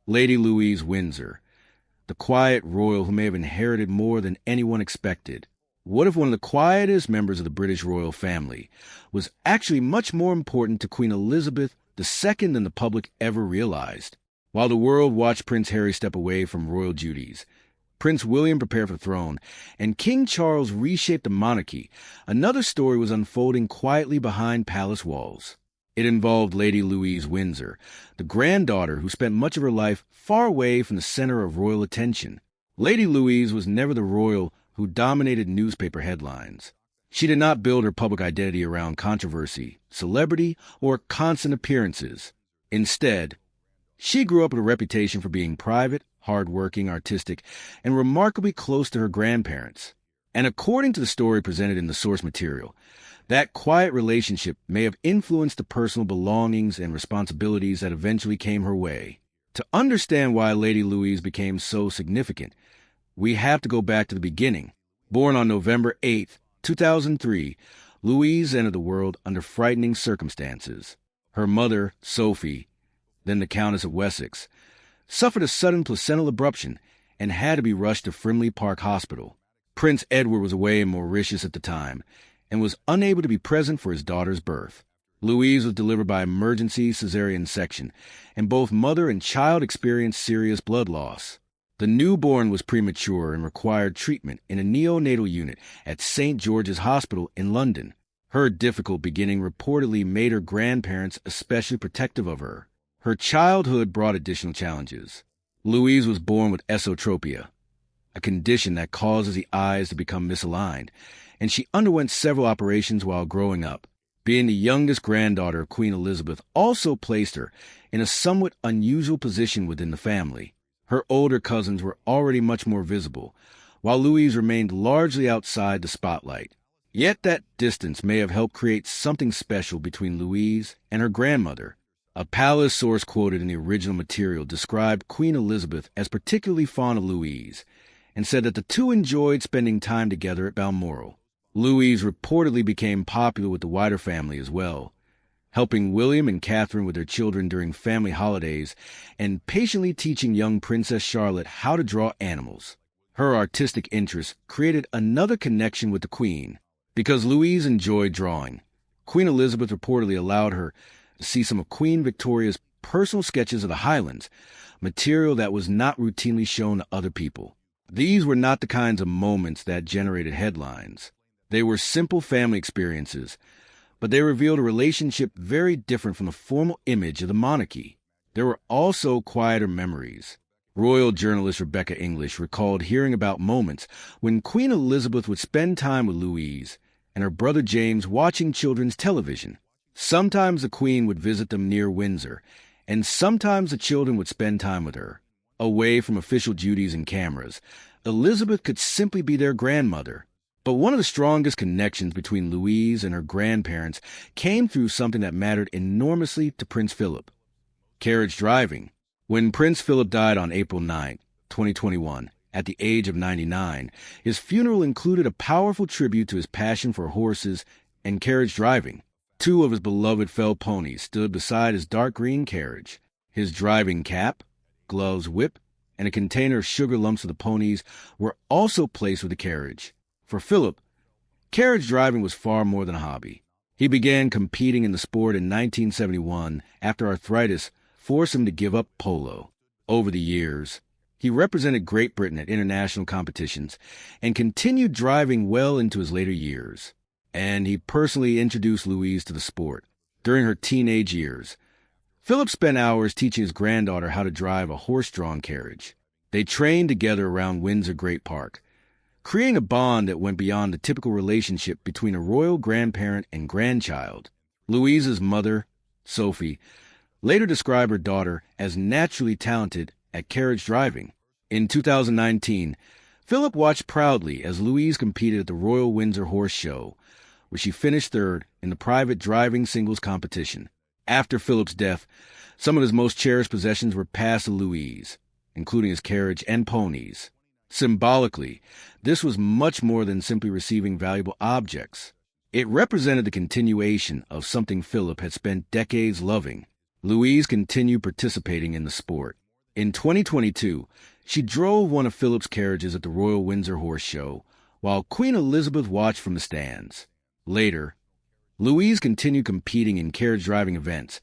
Lady Louise Windsor, the quiet royal who may have inherited more than anyone expected. What if one of the quietest members of the British royal family was actually much more important to Queen Elizabeth II than the public ever realized? While the world watched Prince Harry step away from royal duties, Prince William prepared for the throne, and King Charles reshaped the monarchy, another story was unfolding quietly behind palace walls. It involved Lady Louise Windsor, the granddaughter who spent much of her life far away from the center of royal attention. Lady Louise was never the royal who dominated newspaper headlines. She did not build her public identity around controversy, celebrity, or constant appearances. Instead, she grew up with a reputation for being private, hardworking, artistic, and remarkably close to her grandparents. And according to the story presented in the source material, that quiet relationship may have influenced the personal belongings and responsibilities that eventually came her way. To understand why Lady Louise became so significant, we have to go back to the beginning. Born on November 8, 2003, Louise entered the world under frightening circumstances. Her mother, Sophie, then the Countess of Wessex, suffered a sudden placental abruption and had to be rushed to Frimley Park Hospital. Prince Edward was away in Mauritius at the time and was unable to be present for his daughter's birth. Louise was delivered by emergency cesarean section, and both mother and child experienced serious blood loss. The newborn was premature and required treatment in a neonatal unit at St. George's Hospital in London. Her difficult beginning reportedly made her grandparents especially protective of her. Her childhood brought additional challenges. Louise was born with esotropia, a condition that causes the eyes to become misaligned, and she underwent several operations while growing up. Being the youngest granddaughter of Queen Elizabeth also placed her in a somewhat unusual position within the family. Her older cousins were already much more visible, while Louise remained largely outside the spotlight. Yet that distance may have helped create something special between Louise and her grandmother. A palace source quoted in the original material described Queen Elizabeth as particularly fond of Louise, and said that the two enjoyed spending time together at Balmoral. Louise reportedly became popular with the wider family as well, helping William and Catherine with their children during family holidays and patiently teaching young Princess Charlotte how to draw animals. Her artistic interests created another connection with the Queen. Because Louise enjoyed drawing, Queen Elizabeth reportedly allowed her to see some of Queen Victoria's personal sketches of the Highlands, material that was not routinely shown to other people. These were not the kinds of moments that generated headlines. They were simple family experiences, but they revealed a relationship very different from the formal image of the monarchy. There were also quieter memories. Royal journalist Rebecca English recalled hearing about moments when Queen Elizabeth would spend time with Louise and her brother James watching children's television. Sometimes the Queen would visit them near Windsor, and sometimes the children would spend time with her. Away from official duties and cameras, Elizabeth could simply be their grandmother. But one of the strongest connections between Louise and her grandparents came through something that mattered enormously to Prince Philip: carriage driving. When Prince Philip died on April 9, 2021, at the age of 99, his funeral included a powerful tribute to his passion for horses and carriage driving. Two of his beloved fell ponies stood beside his dark green carriage. His driving cap, gloves, whip, and a container of sugar lumps for the ponies were also placed with the carriage. For Philip, carriage driving was far more than a hobby. He began competing in the sport in 1971 after arthritis forced him to give up polo. Over the years, he represented Great Britain at international competitions and continued driving well into his later years. And he personally introduced Louise to the sport. During her teenage years, Philip spent hours teaching his granddaughter how to drive a horse-drawn carriage. They trained together around Windsor Great Park, creating a bond that went beyond the typical relationship between a royal grandparent and grandchild. Louise's mother, Sophie, later described her daughter as naturally talented at carriage driving. In 2019, Philip watched proudly as Louise competed at the Royal Windsor Horse Show, where she finished third in the private driving singles competition. After Philip's death, some of his most cherished possessions were passed to Louise, including his carriage and ponies. Symbolically, this was much more than simply receiving valuable objects. It represented the continuation of something Philip had spent decades loving. Louise continued participating in the sport, In 2022, she drove one of Philip's carriages at the Royal Windsor Horse Show, while Queen Elizabeth watched from the stands. Later, Louise continued competing in carriage driving events,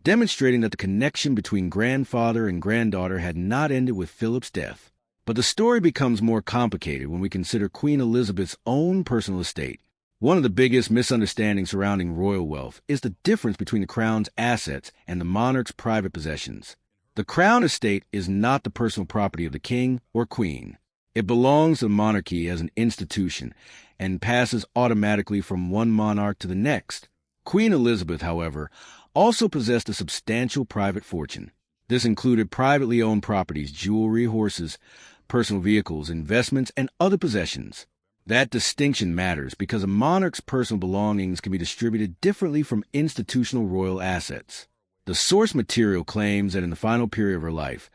demonstrating that the connection between grandfather and granddaughter had not ended with Philip's death. But the story becomes more complicated when we consider Queen Elizabeth's own personal estate. One of the biggest misunderstandings surrounding royal wealth is the difference between the crown's assets and the monarch's private possessions. The crown estate is not the personal property of the king or queen. It belongs to the monarchy as an institution and passes automatically from one monarch to the next. Queen Elizabeth, however, also possessed a substantial private fortune. This included privately owned properties, jewelry, horses, personal vehicles, investments, and other possessions. That distinction matters because a monarch's personal belongings can be distributed differently from institutional royal assets. The source material claims that in the final period of her life,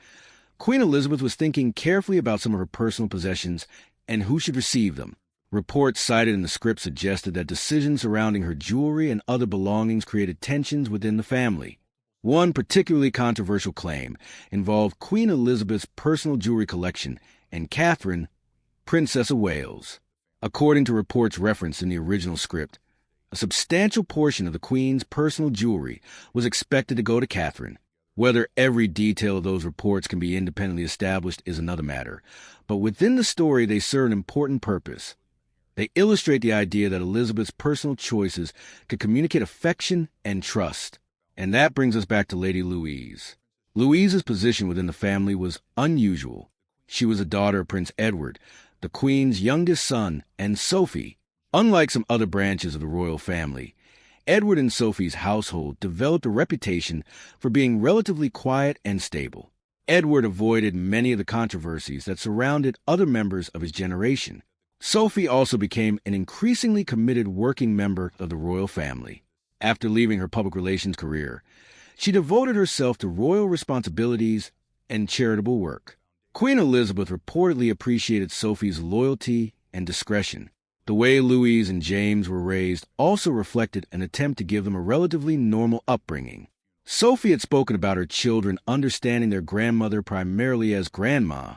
Queen Elizabeth was thinking carefully about some of her personal possessions and who should receive them. Reports cited in the script suggested that decisions surrounding her jewelry and other belongings created tensions within the family. One particularly controversial claim involved Queen Elizabeth's personal jewelry collection and Catherine, Princess of Wales. According to reports referenced in the original script, a substantial portion of the Queen's personal jewelry was expected to go to Catherine. Whether every detail of those reports can be independently established is another matter, but within the story they serve an important purpose. They illustrate the idea that Elizabeth's personal choices could communicate affection and trust. And that brings us back to Lady Louise. Louise's position within the family was unusual. She was a daughter of Prince Edward, the Queen's youngest son, and Sophie. Unlike some other branches of the royal family, Edward and Sophie's household developed a reputation for being relatively quiet and stable. Edward avoided many of the controversies that surrounded other members of his generation. Sophie also became an increasingly committed working member of the royal family. After leaving her public relations career, she devoted herself to royal responsibilities and charitable work. Queen Elizabeth reportedly appreciated Sophie's loyalty and discretion. The way Louise and James were raised also reflected an attempt to give them a relatively normal upbringing. Sophie had spoken about her children understanding their grandmother primarily as grandma,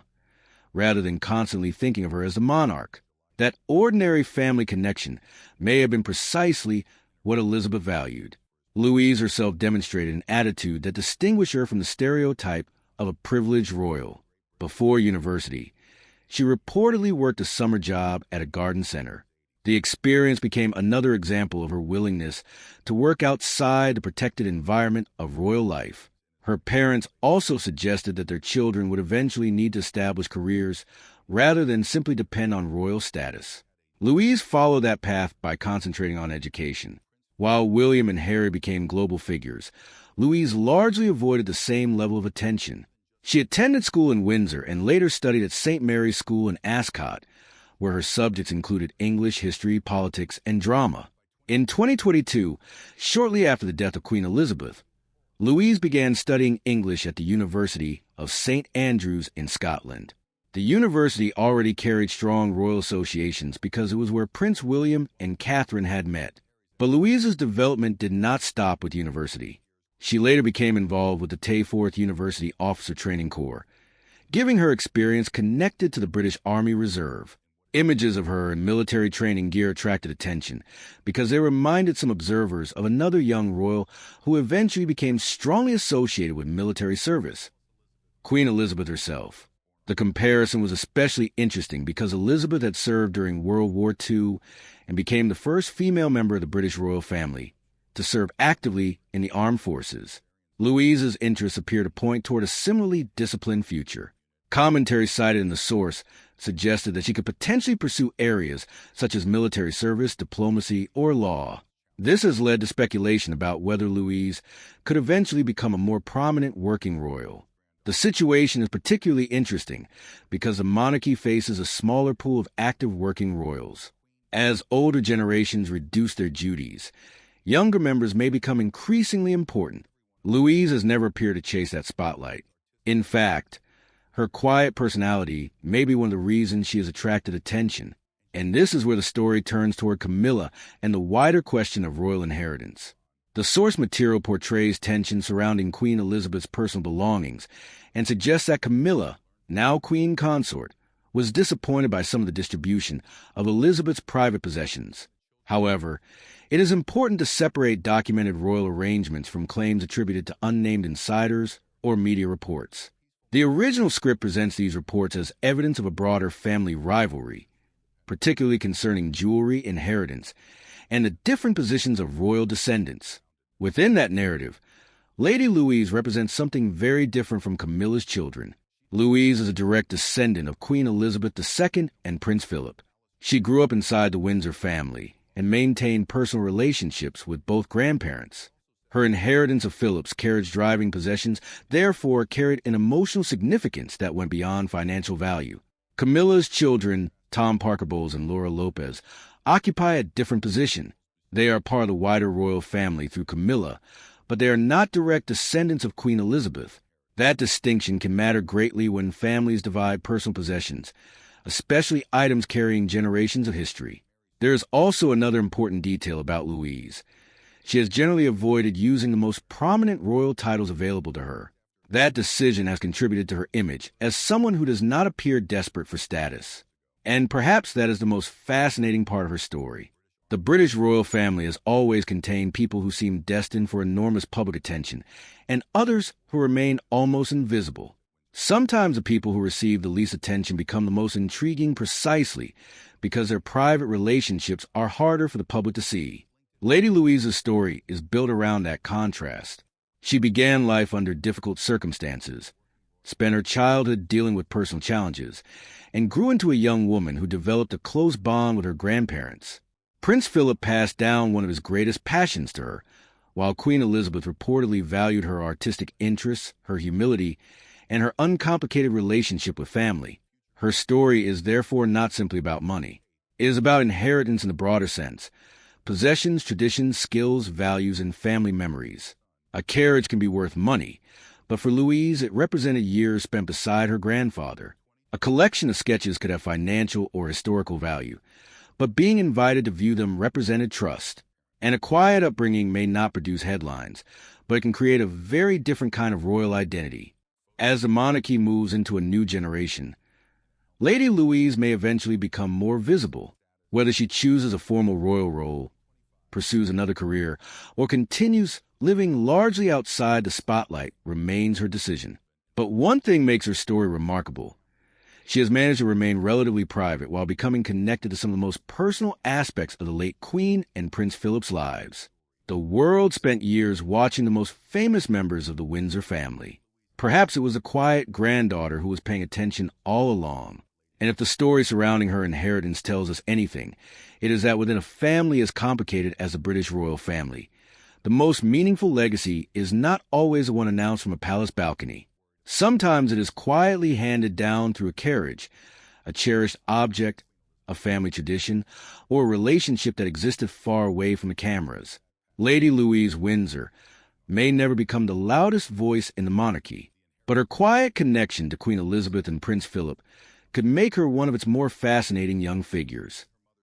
rather than constantly thinking of her as the monarch. That ordinary family connection may have been precisely what Elizabeth valued. Louise herself demonstrated an attitude that distinguished her from the stereotype of a privileged royal. Before university, she reportedly worked a summer job at a garden center. The experience became another example of her willingness to work outside the protected environment of royal life. Her parents also suggested that their children would eventually need to establish careers rather than simply depend on royal status. Louise followed that path by concentrating on education. While William and Harry became global figures, Louise largely avoided the same level of attention. She attended school in Windsor and later studied at St. Mary's School in Ascot, where her subjects included English, history, politics, and drama. In 2022, shortly after the death of Queen Elizabeth, Louise began studying English at the University of St. Andrews in Scotland. The university already carried strong royal associations because it was where Prince William and Catherine had met. But Louise's development did not stop with the university. She later became involved with the Tayforth University Officer Training Corps, giving her experience connected to the British Army Reserve. Images of her in military training gear attracted attention because they reminded some observers of another young royal who eventually became strongly associated with military service, Queen Elizabeth herself. The comparison was especially interesting because Elizabeth had served during World War II and became the first female member of the British royal family to serve actively in the armed forces. Louise's interests appear to point toward a similarly disciplined future. Commentary cited in the source suggested that she could potentially pursue areas such as military service, diplomacy, or law. This has led to speculation about whether Louise could eventually become a more prominent working royal. The situation is particularly interesting because the monarchy faces a smaller pool of active working royals. As older generations reduce their duties, younger members may become increasingly important. Louise has never appeared to chase that spotlight. In fact, her quiet personality may be one of the reasons she has attracted attention. And this is where the story turns toward Camilla and the wider question of royal inheritance. The source material portrays tension surrounding Queen Elizabeth's personal belongings and suggests that Camilla, now Queen Consort, was disappointed by some of the distribution of Elizabeth's private possessions. However, it is important to separate documented royal arrangements from claims attributed to unnamed insiders or media reports. The original script presents these reports as evidence of a broader family rivalry, particularly concerning jewelry inheritance and the different positions of royal descendants. Within that narrative, Lady Louise represents something very different from Camilla's children. Louise is a direct descendant of Queen Elizabeth II and Prince Philip. She grew up inside the Windsor family and maintained personal relationships with both grandparents. Her inheritance of Philip's carriage-driving possessions therefore carried an emotional significance that went beyond financial value. Camilla's children, Tom Parker Bowles and Laura Lopez, occupy a different position. They are part of the wider royal family through Camilla, but they are not direct descendants of Queen Elizabeth. That distinction can matter greatly when families divide personal possessions, especially items carrying generations of history. There is also another important detail about Louise. She has generally avoided using the most prominent royal titles available to her. That decision has contributed to her image as someone who does not appear desperate for status. And perhaps that is the most fascinating part of her story. The British royal family has always contained people who seem destined for enormous public attention, and others who remain almost invisible. Sometimes the people who receive the least attention become the most intriguing precisely because their private relationships are harder for the public to see. Lady Louise's story is built around that contrast. She began life under difficult circumstances, spent her childhood dealing with personal challenges, and grew into a young woman who developed a close bond with her grandparents. Prince Philip passed down one of his greatest passions to her, while Queen Elizabeth reportedly valued her artistic interests, her humility, and her uncomplicated relationship with family. Her story is therefore not simply about money. It is about inheritance in the broader sense: possessions, traditions, skills, values, and family memories. A carriage can be worth money, but for Louise it represented years spent beside her grandfather. A collection of sketches could have financial or historical value, but being invited to view them represented trust. And a quiet upbringing may not produce headlines, but it can create a very different kind of royal identity. As the monarchy moves into a new generation, Lady Louise may eventually become more visible. Whether she chooses a formal royal role, pursues another career, or continues living largely outside the spotlight remains her decision. But one thing makes her story remarkable. She has managed to remain relatively private while becoming connected to some of the most personal aspects of the late Queen and Prince Philip's lives. The world spent years watching the most famous members of the Windsor family. Perhaps it was the quiet granddaughter who was paying attention all along. And if the story surrounding her inheritance tells us anything, it is that within a family as complicated as the British royal family, the most meaningful legacy is not always the one announced from a palace balcony. Sometimes it is quietly handed down through a carriage, a cherished object, a family tradition, or a relationship that existed far away from the cameras. Lady Louise Windsor may never become the loudest voice in the monarchy, but her quiet connection to Queen Elizabeth and Prince Philip could make her one of its more fascinating young figures.